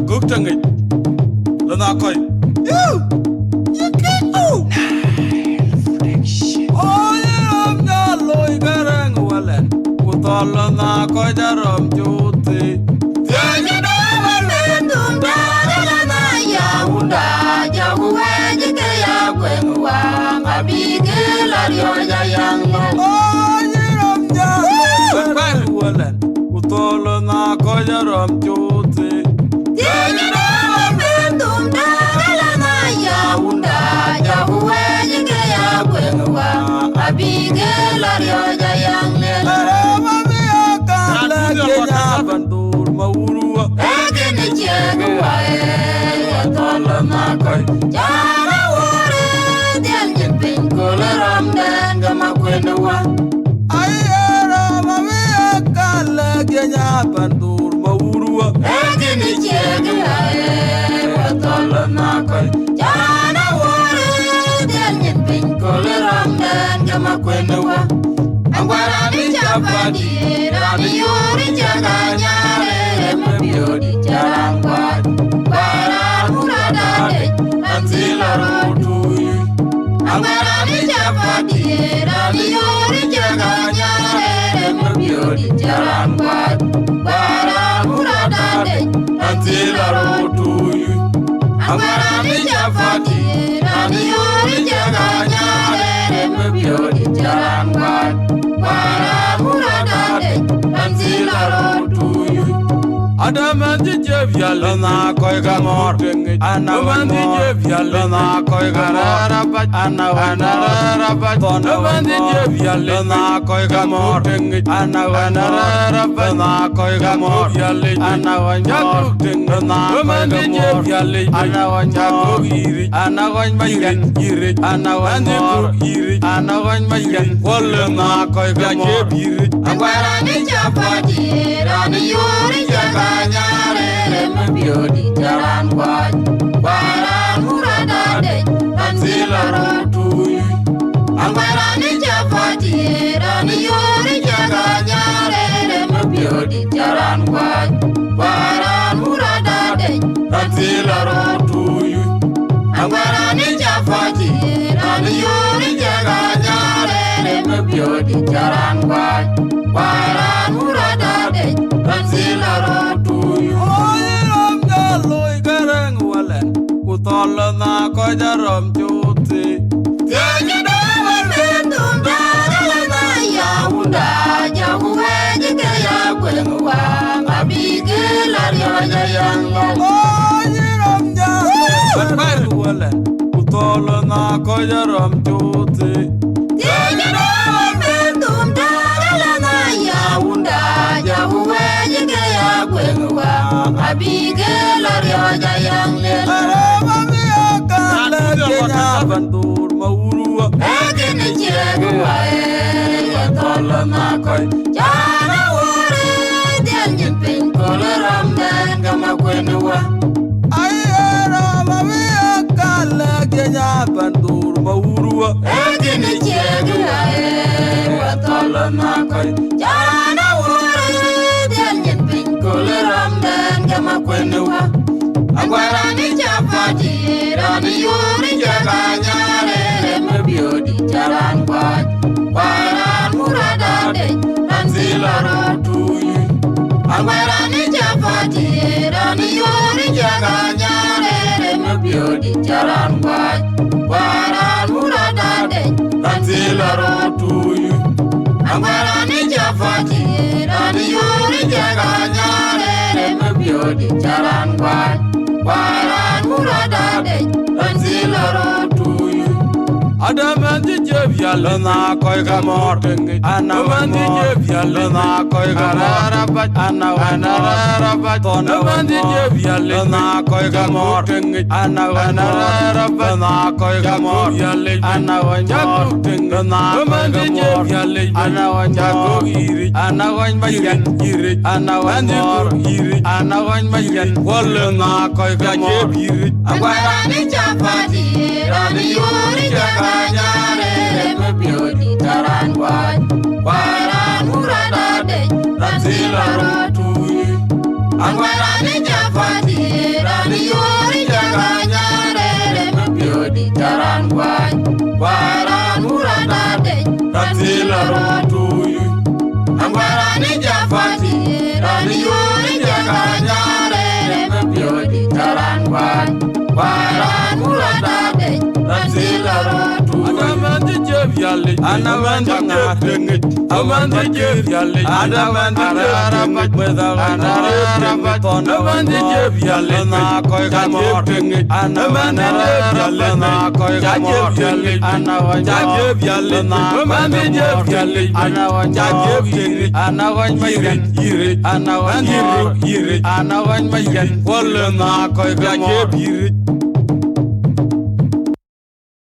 Jaguk tangi. Lana koi. You can't move. Oh, you know, loy garang walen. Utala na koi jaram juti. Tiada dalam bentuk dalam ayah unda jauh aja kaya kuengwang abi kelario jayang lo. Oh, you know, walen. Utala na koi jaram juti. Tiada dalam bentuk dalam ayah unda jauh aja kaya kuengwang abi kelario jayang lo. Bandur maurua. Agene chegwa tolo makoi. Jara wore del nyepin koloram dan gama kwenwa. Ayara mami akala genya bandur maurua. Agene chegwa tolo makoi. Jara wore del nyepin koloram dan gama kwenwa. Angwara ni chapati, rani yuri chaganya, mabiodi charangwa. Bara muradade, ansila rotui. Angwara ni chapati, rani yuri chaganya, mabiodi charangwa. Bara muradade, ansila rotui. Angwara ni chapati, rani yuri chaganya, mabiodi charangwa. Para muradade, ansila rotuyu. Adamanti jevyal na koi gamor. Anamanti jevyal na koi gamor. Anawanabat. Anamanti jevyal na koi gamor. Anawanabat na koi gamor. Anawanjak ting na anamanti jevyal. Anawanjak iri. Anawan mayiran iri. Anawan iri. Anawan mayiran. Wal na koi gamor iri. Angwara ni chapati, rani yuri chaganyare, mabiodi charangwa. Para muradade, ansila rotuyu. Angwara ni chapati, rani yuri chaganyare, mabiodi charangwa. Para muradade, ansila rotuyu. Angwara ni chapati, rani yuri chaganyare, mabiodi charangwa. Para muradade, ansila rotuyu. Oh, you know, loy garang walen. Utala na koi jaram juti. Tiada dalam bentuk dalam ayah unda jauh aja kaya kuengwang abi kelario jayang lo. Oh, you know, walen. Utala na koi jaram juti. Tiada dalam bentuk dalam ayah unda jauh aja kaya kuengwang abi kelario jayang lo. Mami akala genya bandur maurua. Agene chegwa tolo makoi. Jara wore del nyepin koloram dan gama kwenwa. Ayara mami akala genya bandur maurua. Agene chegwa tolo makoi. Jara wore del nyepin koloram dan gama kwenwa. Angwara ni chapati, rani yuri chaganyare, mabiodi charangwa. Para muradade, ansila rotuyu. Angwara ni chapati, rani yuri chaganyare, mabiodi charangwa. Para muradade, ansila rotuyu. Angwara ni chapati, rani yuri chaganyare, mabiodi charangwa. Para muradade, ansila rotuyu. Adamanti jevyal na koi gamor. Anamanti jevyal na koi gamor. Anawanabat. Anamanti jevyal na koi gamor. Anawanabat na koi gamor. Anawanjak ting na amanti jevyal. Anawanjak iri. Anawan mayiran iri. Anawanjak iri. Anawan mayiran. Wal na koi gamor iri. Angwara ni chapati, rani yuri chaganyare, mabiodi charangwa. Para muradade, ansila rotuyu. Angwara ni chapati, yale ana wanja ngenge amande je yale ana mande araba beda ana araba tona mande je yale na koy ga mor ana mande yale na koy ga mor ana wanja je yale na mande je yale ana wanja je ana wanja yire ana wanja yire ana wanja wala na koy ga mor